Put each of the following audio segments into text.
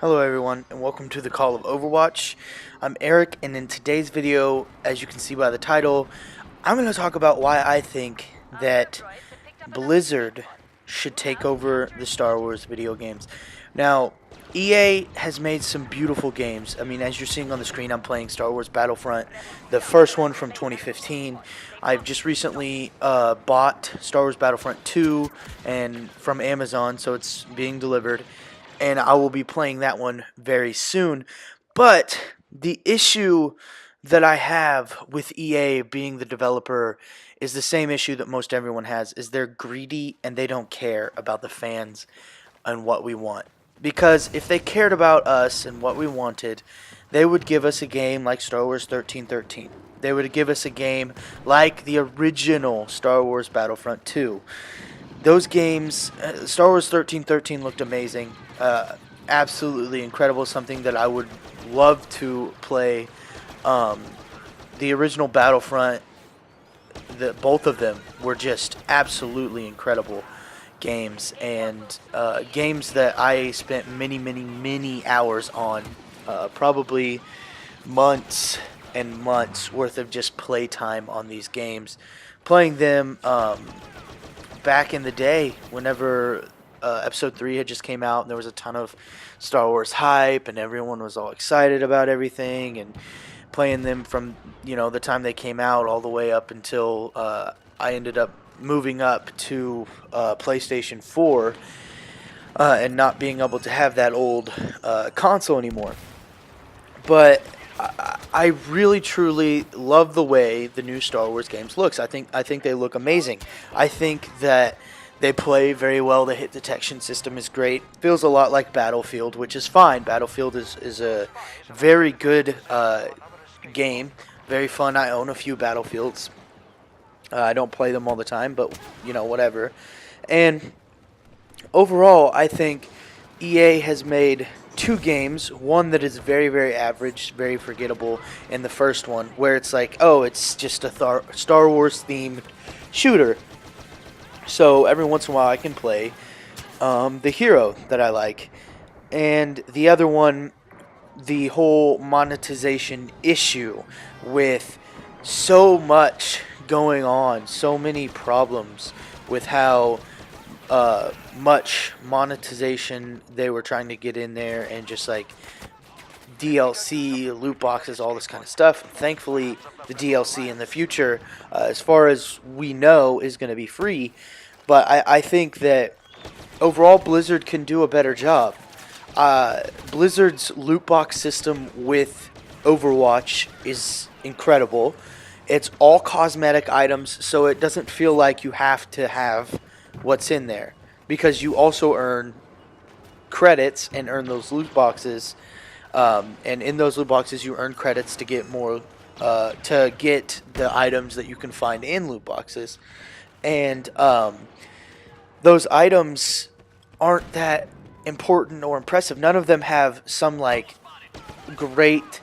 Hello everyone and welcome to the Call of Overwatch. I'm Eric and in today's video, as you can see by the title, I'm going to talk about why I think that Blizzard should take over the Star Wars video games. Now, EA has made some beautiful games. I mean, as you're seeing on the screen, I'm playing Star Wars Battlefront, the first one from 2015. I've just recently bought Star Wars Battlefront 2 and from Amazon, so it's being delivered, and I will be playing that one very soon. But the issue that I have with EA being the developer is the same issue that most everyone has, is they're greedy and they don't care about the fans and what we want. Because if they cared about us and what we wanted, they would give us a game like Star Wars 1313. They would give us a game like the original Star Wars Battlefront 2. Those games, Star Wars 1313 looked amazing. Absolutely incredible, something that I would love to play. The original Battlefront, both of them were just absolutely incredible games, and games that I spent many hours on, probably months and months worth of just playtime on these games, playing them back in the day whenever episode 3 had just came out and there was a ton of Star Wars hype and everyone was all excited about everything, and playing them from the time they came out all the way up until I ended up moving up to PlayStation 4 and not being able to have that old console anymore. But I really truly love the way the new Star Wars games looks. I think they look amazing. I think that they play very well. The hit detection system is great. Feels a lot like Battlefield, which is fine. Battlefield is a very good game, very fun. I own a few Battlefields. I don't play them all the time, but whatever. And overall, I think EA has made two games. One that is very average, very forgettable, and the first one where it's like, oh, it's just a Star Wars themed shooter. So every once in a while I can play the hero that I like. And the other one, the whole monetization issue with so much going on, so many problems with how much monetization they were trying to get in there, and just like DLC, loot boxes, all this kind of stuff. Thankfully, the DLC in the future, as far as we know, is going to be free. But I think that overall Blizzard can do a better job. Blizzard's loot box system with Overwatch is incredible. It's all cosmetic items, so it doesn't feel like you have to have what's in there, because you also earn credits and earn those loot boxes. And in those loot boxes, you earn credits to get more, to get the items that you can find in loot boxes. And those items aren't that important or impressive. None of them have some like great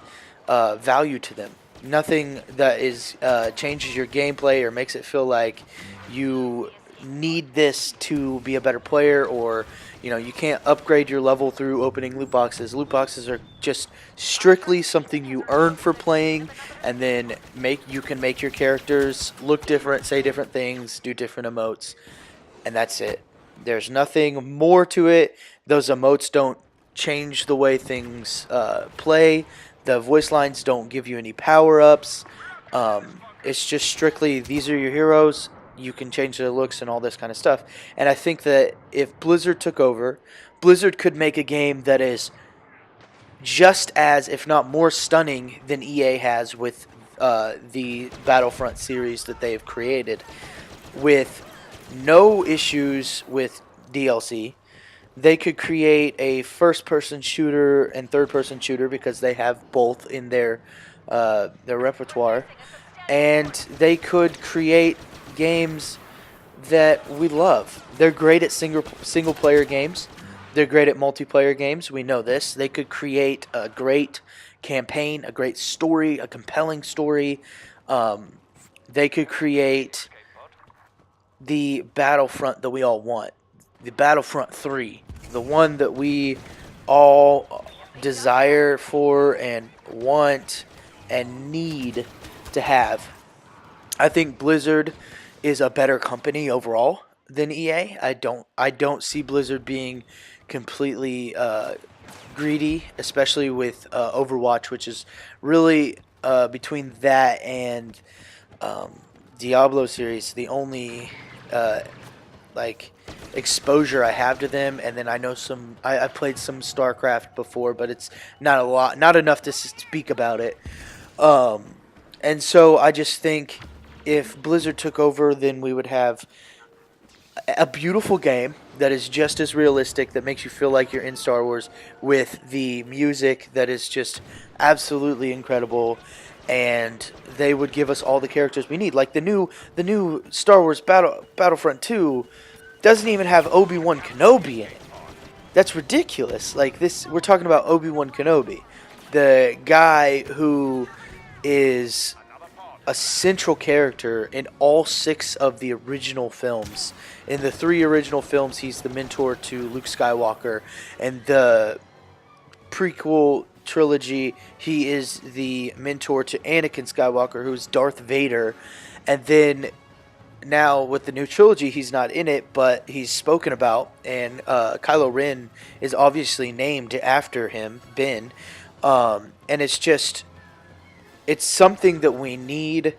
value to them. Nothing that is changes your gameplay or makes it feel like you need this to be a better player, or you can't upgrade your level through opening loot boxes. Loot boxes are just strictly something you earn for playing, and then you can make your characters look different, say different things, do different emotes, and that's it. There's nothing more to it. Those emotes don't change the way things play. The voice lines don't give you any power-ups. It's just strictly, these are your heroes. You can change their looks and all this kind of stuff. And I think that if Blizzard took over, Blizzard could make a game that is just as, if not more stunning than EA has with the Battlefront series that they've created, with no issues with DLC. They could create a first-person shooter and third-person shooter, because they have both in their repertoire, and they could create games that we love. They're great at single player games. They're great at multiplayer games. We know this. They could create a great campaign, a great story, a compelling story. They could create the Battlefront that we all want, the Battlefront 3, the one that we all desire for and want and need to have. I think Blizzard is a better company overall than EA. I don't see Blizzard being completely greedy, especially with Overwatch, which is really between that and um, Diablo series the only uh, like exposure I have to them. And then I know some. I played some StarCraft before, but it's not a lot, not enough to speak about it. Um, and so I just think if Blizzard took over, then we would have a beautiful game that is just as realistic, that makes you feel like you're in Star Wars, with the music that is just absolutely incredible, and they would give us all the characters we need. Like the new Star Wars Battlefront 2 doesn't even have Obi-Wan Kenobi in it. That's ridiculous. Like this, we're talking about Obi-Wan Kenobi, the guy who is a central character in all 6 of the original films. In the 3 original films, he's the mentor to Luke Skywalker, and the prequel trilogy, he is the mentor to Anakin Skywalker, who's Darth Vader. And then now with the new trilogy, he's not in it, but he's spoken about, and Kylo Ren is obviously named after him, Ben. And it's something that we need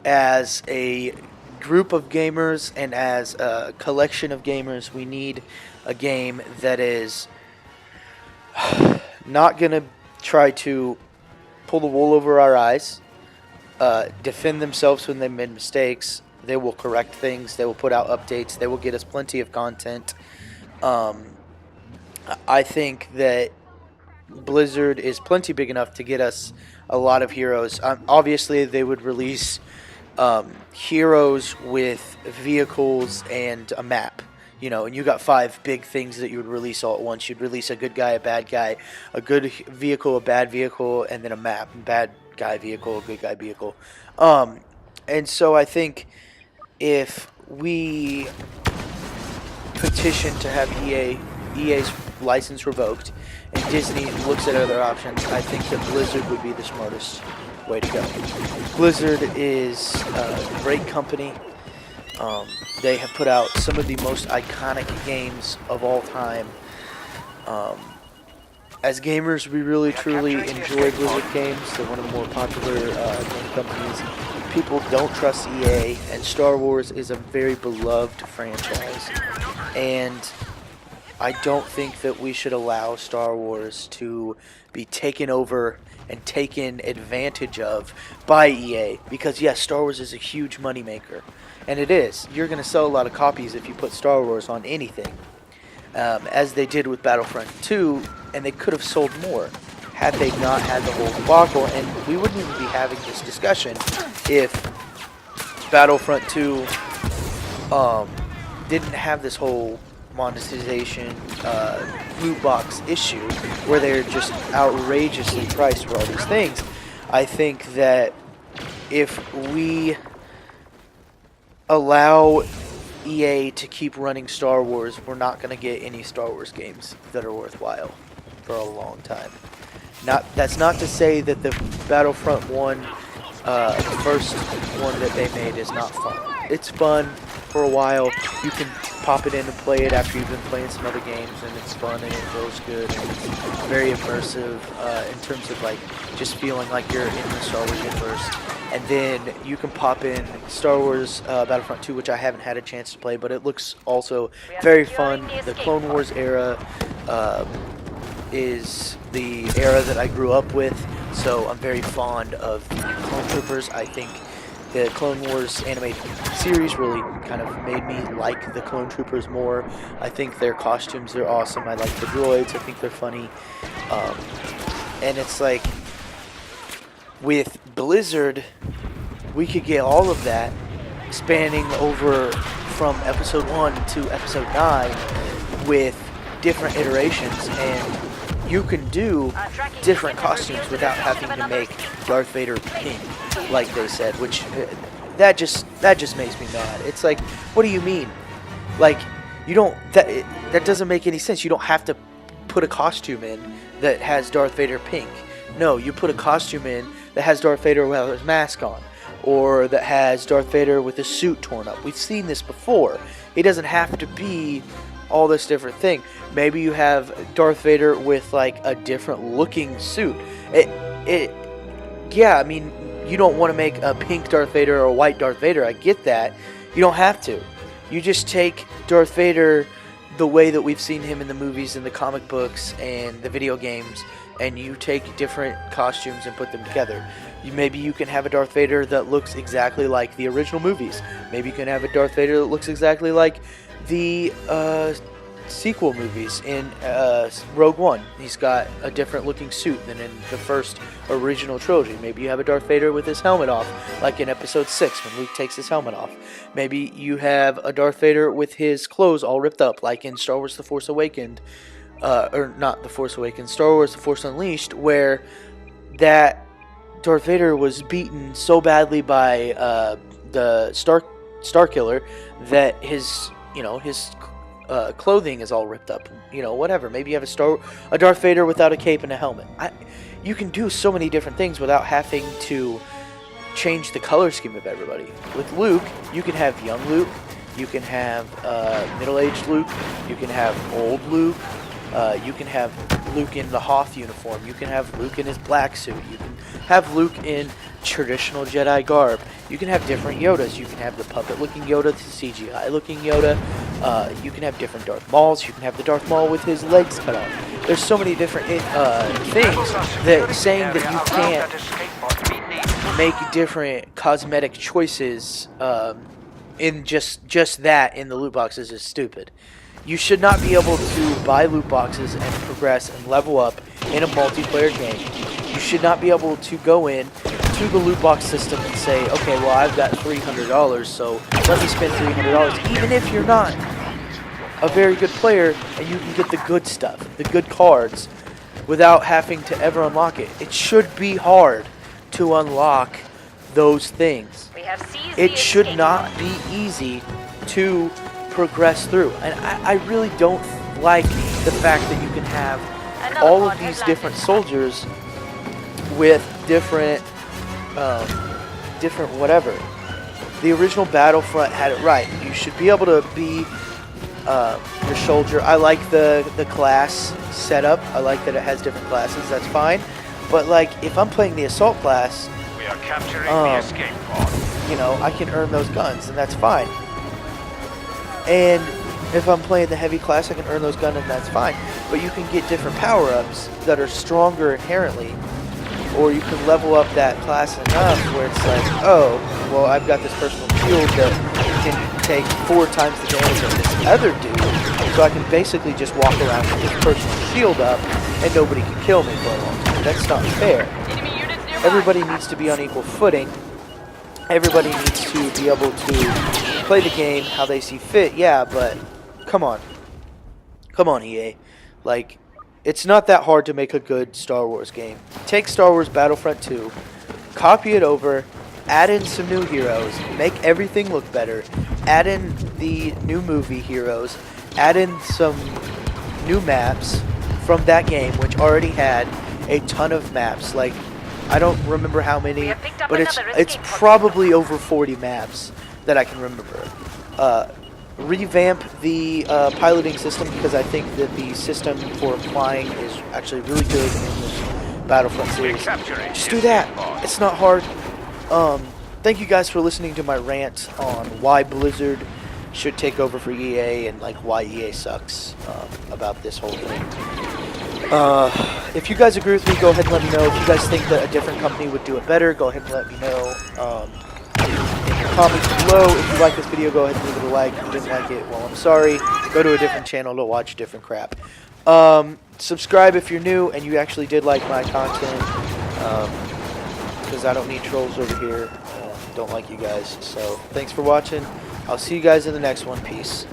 as a group of gamers and as a collection of gamers. We need a game that is not going to try to pull the wool over our eyes, defend themselves when they made mistakes. They will correct things. They will put out updates. They will get us plenty of content. I think that Blizzard is plenty big enough to get us a lot of heroes. Obviously, they would release heroes with vehicles and a map. And you got 5 big things that you would release all at once. You'd release a good guy, a bad guy, a good vehicle, a bad vehicle, and then a map. Bad guy vehicle, a good guy vehicle. And so I think if we petition to have EA's license revoked, and Disney looks at other options, I think that Blizzard would be the smartest way to go. Blizzard is a great company. They have put out some of the most iconic games of all time. As gamers, we really truly enjoy Blizzard games. They're one of the more popular game companies. People don't trust EA, and Star Wars is a very beloved franchise. And I don't think that we should allow Star Wars to be taken over and taken advantage of by EA. Because yes, Star Wars is a huge moneymaker. And it is. You're going to sell a lot of copies if you put Star Wars on anything. As they did with Battlefront 2, and they could have sold more had they not had the whole debacle. And we wouldn't even be having this discussion if Battlefront 2 didn't have this whole monetization loot box issue where they're just outrageously priced for all these things. I think that if we allow EA to keep running Star Wars, we're not going to get any Star Wars games that are worthwhile for a long time. That's not to say that the Battlefront 1, the first one that they made, is not fun. It's fun for a while. You can pop it in and play it after you've been playing some other games, and it's fun and it feels good and it's very immersive in terms of like just feeling like you're in the Star Wars universe. And then you can pop in Star Wars Battlefront 2, which I haven't had a chance to play, but it looks also very fun. The Clone Wars era is the era that I grew up with, so I'm very fond of the Clone Troopers. I think the Clone Wars animated series really kind of made me like the Clone Troopers more. I think their costumes are awesome. I like the droids. I think they're funny. And it's like, with Blizzard, we could get all of that spanning over from episode 1 to episode 9 with different iterations, and you can do different costumes without having to make Darth Vader pink, like they said, which that just makes me mad. It's like, what do you mean? Like, you don't, that doesn't make any sense. You don't have to put a costume in that has Darth Vader pink. No, you put a costume in that has Darth Vader without his mask on, or that has Darth Vader with his suit torn up. We've seen this before. It doesn't have to be all this different thing. Maybe you have Darth Vader with like a different looking suit. Yeah, I mean, you don't want to make a pink Darth Vader or a white Darth Vader. I get that. You don't have to. You just take Darth Vader the way that we've seen him in the movies and the comic books and the video games, and you take different costumes and put them together. Maybe you can have a Darth Vader that looks exactly like the original movies. Maybe you can have a Darth Vader that looks exactly like the sequel movies. In Rogue One, he's got a different looking suit than in the first original trilogy. Maybe you have a Darth Vader with his helmet off, like in Episode 6 when Luke takes his helmet off. Maybe you have a Darth Vader with his clothes all ripped up, like in Star Wars The Force Awakens, or not The Force Awakens, Star Wars The Force Unleashed, where that Darth Vader was beaten so badly by the Starkiller that his clothing is all ripped up. Whatever. Maybe you have a Darth Vader without a cape and a helmet. You can do so many different things without having to change the color scheme of everybody. With Luke, you can have young Luke, you can have middle-aged Luke, you can have old Luke, you can have Luke in the Hoth uniform, you can have Luke in his black suit, you can have Luke in traditional Jedi garb, you can have different Yodas, you can have the puppet-looking Yoda, the CGI-looking Yoda, you can have different Darth Mauls, you can have the Darth Maul with his legs cut off. There's so many different things that saying that you can't make different cosmetic choices in just that in the loot boxes is stupid. You should not be able to buy loot boxes and progress and level up in a multiplayer game. You should not be able to go in to the loot box system and say, okay, well, I've got $300, so let me spend $300, even if you're not a very good player and you can get the good stuff, the good cards, without having to ever unlock it. It should be hard to unlock those things. It should not be easy to progress through. And I really don't like the fact that you can have all of these different soldiers with different whatever. The original Battlefront had it right. You should be able to be your soldier. I like the class setup. I like that it has different classes. That's fine. But like, if I'm playing the assault class, we are capturing the escape pod. I can earn those guns, and that's fine. And if I'm playing the heavy class, I can earn those guns, and that's fine. But you can get different power-ups that are stronger inherently, or you can level up that class enough where it's like, oh, well, I've got this personal shield that can take 4 times the damage of this other dude, so I can basically just walk around with this personal shield up, and nobody can kill me for a long time. That's not fair. Everybody needs to be on equal footing. Everybody needs to be able to play the game how they see fit. Yeah, but come on. Come on, EA. Like, it's not that hard to make a good Star Wars game. Take Star Wars Battlefront 2, copy it over, add in some new heroes, make everything look better, add in the new movie heroes, add in some new maps from that game, which already had a ton of maps. Like, I don't remember how many, but it's probably over 40 maps that I can remember. Revamp the piloting system, because I think that the system for flying is actually really good in this Battlefront series. Just do that. It's not hard. Thank you guys for listening to my rant on why Blizzard should take over for EA and like why EA sucks about this whole thing. If you guys agree with me, go ahead and let me know. If you guys think that a different company would do it better, go ahead and let me know in the comments below. If you like this video, go ahead and leave it a like. If you didn't like it, well, I'm sorry. Go to a different channel to watch different crap. Subscribe if you're new and you actually did like my content, because I don't need trolls over here. Don't like you guys. So thanks for watching. I'll see you guys in the next one. Peace.